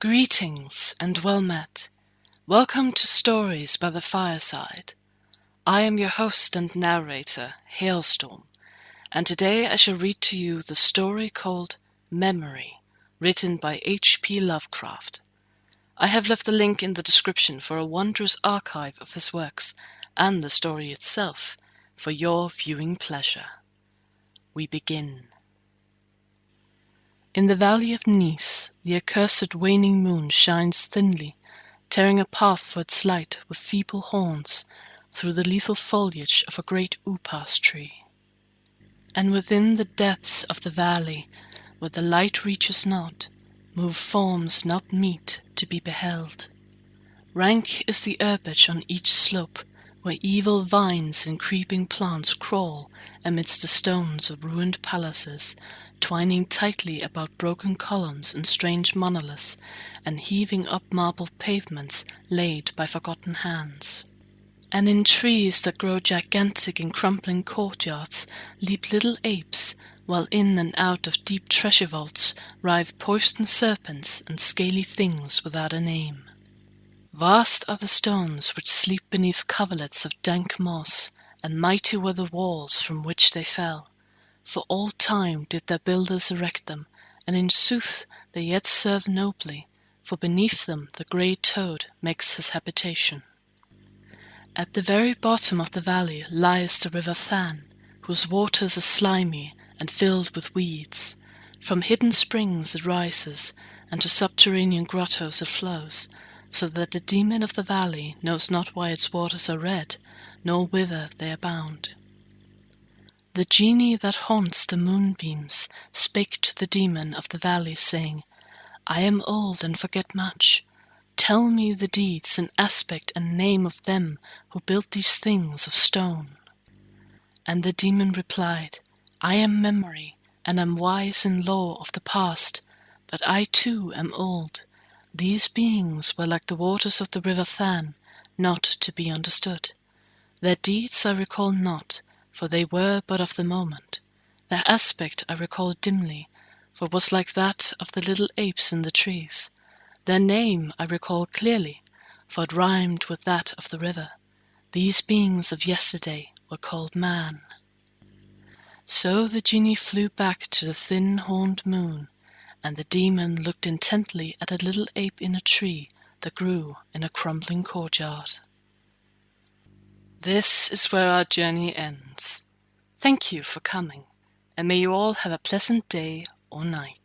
Greetings and well met. Welcome to Stories by the Fireside. I am your host and narrator, Hailstorm, and today I shall read to you the story called Memory, written by H.P. Lovecraft. I have left the link in the description for a wondrous archive of his works and the story itself for your viewing pleasure. We begin. In the valley of Nice, the accursed waning moon shines thinly, tearing a path for its light with feeble horns through the lethal foliage of a great upas tree. And within the depths of the valley, where the light reaches not, move forms not meet to be beheld. Rank is the herbage on each slope, where evil vines and creeping plants crawl amidst the stones of ruined palaces, twining tightly about broken columns and strange monoliths, and heaving up marble pavements laid by forgotten hands. And in trees that grow gigantic in crumbling courtyards leap little apes, while in and out of deep treasure vaults writhe poisoned serpents and scaly things without a name. Vast are the stones which sleep beneath coverlets of dank moss, and mighty were the walls from which they fell. For all time did their builders erect them, and in sooth they yet serve nobly, for beneath them the grey toad makes his habitation. At the very bottom of the valley lies the river Than, whose waters are slimy and filled with weeds. From hidden springs it rises, and to subterranean grottos it flows, so that the demon of the valley knows not why its waters are red, nor whither they are bound. The genie that haunts the moonbeams spake to the demon of the valley, saying, I am old and forget much. Tell me the deeds and aspect and name of them who built these things of stone. And the demon replied, I am Memory, and am wise in lore of the past, but I too am old. These beings were like the waters of the river Than, not to be understood. Their deeds I recall not, for they were but of the moment. Their aspect I recall dimly, for it was like that of the little apes in the trees. Their name I recall clearly, for it rhymed with that of the river. These beings of yesterday were called man. So the genie flew back to the thin-horned moon, and the demon looked intently at a little ape in a tree that grew in a crumbling courtyard. This is where our journey ends. Thank you for coming, and may you all have a pleasant day or night.